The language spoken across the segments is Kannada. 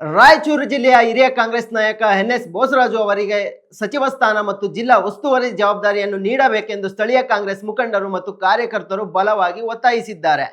ರಾಯಚೂರು ಜಿಲ್ಲೆಯ ಹಿರಿಯ ಕಾಂಗ್ರೆಸ್ ನಾಯಕ ಎನ್.ಎಸ್. ಬೋಸರಾಜು ಅವರಿಗೆ ಸಚಿವ ಸ್ಥಾನ ಮತ್ತು ಜಿಲ್ಲಾ ಉಸ್ತುವಾರಿ ಜವಾಬ್ದಾರಿಯನ್ನು ನೀಡಬೇಕೆಂದು ಸ್ಥಳೀಯ ಕಾಂಗ್ರೆಸ್ ಮುಖಂಡರು ಮತ್ತು ಕಾರ್ಯಕರ್ತರು ಬಲವಾಗಿ ಒತ್ತಾಯಿಸಿದ್ದಾರೆ.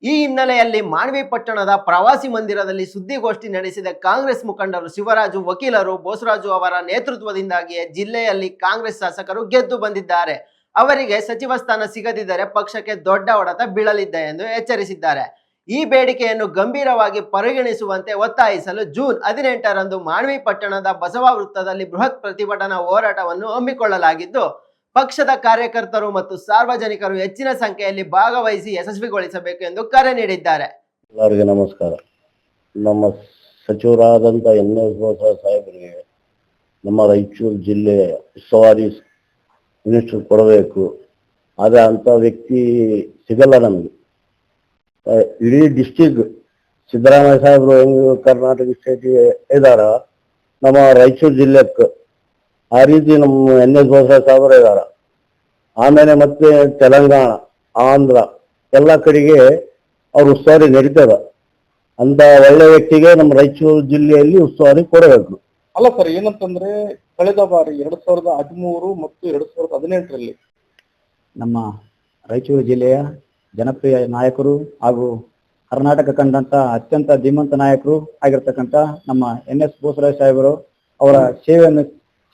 ಈ ಹಿನ್ನೆಲೆಯಲ್ಲಿ ಮಾನ್ವಿ ಪಟ್ಟಣದ ಪ್ರವಾಸಿ ಮಂದಿರದಲ್ಲಿ ಸುದ್ದಿಗೋಷ್ಠಿ ನಡೆಸಿದ ಕಾಂಗ್ರೆಸ್ ಮುಖಂಡರು ಶಿವರಾಜು ವಕೀಲರು ಬೋಸರಾಜು ಅವರ ನೇತೃತ್ವದಿಂದಾಗಿಯೇ ಜಿಲ್ಲೆಯಲ್ಲಿ ಕಾಂಗ್ರೆಸ್ ಶಾಸಕರು ಗೆದ್ದು ಬಂದಿದ್ದಾರೆ. ಅವರಿಗೆ ಸಚಿವ ಸ್ಥಾನ ಸಿಗದಿದ್ದರೆ ಪಕ್ಷಕ್ಕೆ ದೊಡ್ಡ ಹೊಡೆತ ಬೀಳಲಿದೆ ಎಂದು ಎಚ್ಚರಿಸಿದ್ದಾರೆ. ಈ ಬೇಡಿಕೆಯನ್ನು ಗಂಭೀರವಾಗಿ ಪರಿಗಣಿಸುವಂತೆ ಒತ್ತಾಯಿಸಲು ಜೂನ್ 18ರಂದು ಮಾನ್ವಿ ಪಟ್ಟಣದ ಬಸವ ವೃತ್ತದಲ್ಲಿ ಬೃಹತ್ ಪ್ರತಿಭಟನಾ ಹೋರಾಟವನ್ನು ಹಮ್ಮಿಕೊಳ್ಳಲಾಗಿದ್ದು, ಪಕ್ಷದ ಕಾರ್ಯಕರ್ತರು ಮತ್ತು ಸಾರ್ವಜನಿಕರು ಹೆಚ್ಚಿನ ಸಂಖ್ಯೆಯಲ್ಲಿ ಭಾಗವಹಿಸಿ ಯಶಸ್ವಿಗೊಳಿಸಬೇಕು ಎಂದು ಕರೆ ನೀಡಿದ್ದಾರೆ. ಎಲ್ಲರಿಗೂ ನಮಸ್ಕಾರ. ನಮ್ಮ ಸಚಿವರಾದಂಥ ಎನ್.ಎಸ್. ಬೋಸರಾಜ್ ಸಾಹೇಬರಿಗೆ ನಮ್ಮ ರಾಯಚೂರು ಜಿಲ್ಲೆ ಉಸ್ತುವಾರಿ ಮಿನಿಸ್ಟರ್ ಕೊಡಬೇಕು. ಆದರೆ ಅಂಥ ವ್ಯಕ್ತಿ ಸಿಗಲ್ಲ ನಮಗೆ. ಇಡೀ ಡಿಸ್ಟಿಕ್ ಸಿದ್ದರಾಮಯ್ಯ ಸಾಹೇಬರು ಹೆಂಗೆ ಕರ್ನಾಟಕ ಸ್ಟೇಟ್ ಇದಾರ, ನಮ್ಮ ರಾಯಚೂರು ಜಿಲ್ಲೆಕ್ಕೆ ಆ ರೀತಿ ನಮ್ಮ ಎನ್.ಎಸ್. ಬೋಸರಾಜ್ ಸಾಹೇಬರು ಇದಾರ. ಆಮೇಲೆ ಮತ್ತೆ ತೆಲಂಗಾಣ, ಆಂಧ್ರ ಎಲ್ಲ ಕಡೆಗೆ ಅವ್ರ ಉಸ್ತುವಾರಿ ನಡೀತದ. ಅಂತ ಒಳ್ಳೆ ವ್ಯಕ್ತಿಗೆ ನಮ್ಮ ರಾಯಚೂರು ಜಿಲ್ಲೆಯಲ್ಲಿ ಉಸ್ತುವಾರಿ ಕೊಡಬೇಕು. ಅಲ್ಲ ಸರ್, ಏನಂತಂದ್ರೆ ಕಳೆದ ಬಾರಿ 2013 ಮತ್ತು 2018ರಲ್ಲಿ ನಮ್ಮ ರಾಯಚೂರು ಜಿಲ್ಲೆಯ ಜನಪ್ರಿಯ ನಾಯಕರು ಹಾಗೂ ಕರ್ನಾಟಕ ಕಂಡಂತ ಅತ್ಯಂತ ಧೀಮಂತ ನಾಯಕರು ಆಗಿರ್ತಕ್ಕಂಥ ನಮ್ಮ ಎನ್.ಎಸ್. ಬೋಸರಾಜ್ ಸಾಹೇಬರು ಅವರ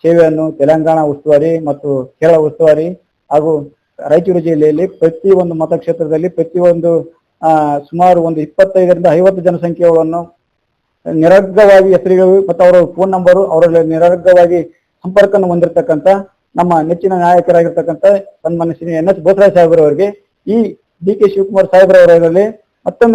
ಸೇವೆಯನ್ನು ತೆಲಂಗಾಣ ಉಸ್ತುವಾರಿ ಮತ್ತು ಕೇರಳ ಉಸ್ತುವಾರಿ ಹಾಗೂ ರಾಯಚೂರು ಜಿಲ್ಲೆಯಲ್ಲಿ ಪ್ರತಿಯೊಂದು ಮತಕ್ಷೇತ್ರದಲ್ಲಿ ಪ್ರತಿಯೊಂದು ಸುಮಾರು 25ರಿಂದ 50 ಜನಸಂಖ್ಯೆಗಳನ್ನು ನಿರರ್ಘವಾಗಿ ಹೆಸರುಗಳು ಮತ್ತು ಅವರ ಫೋನ್ ನಂಬರು ಅವರಲ್ಲಿ ನಿರರ್ಘವಾಗಿ ಸಂಪರ್ಕವನ್ನು ಹೊಂದಿರತಕ್ಕಂಥ ನಮ್ಮ ನೆಚ್ಚಿನ ನಾಯಕರಾಗಿರ್ತಕ್ಕಂಥ ಸನ್ಮಾನ್ಯ ಶ್ರೀ ಎನ್.ಎಸ್. ಬೋಸರಾಜ್ ಸಾಹೇಬರವರಿಗೆ ಈ ಡಿ.ಕೆ. ಶಿವಕುಮಾರ್ ಸಾಹೇಬರವರಲ್ಲಿ ಮತ್ತೊಮ್ಮೆ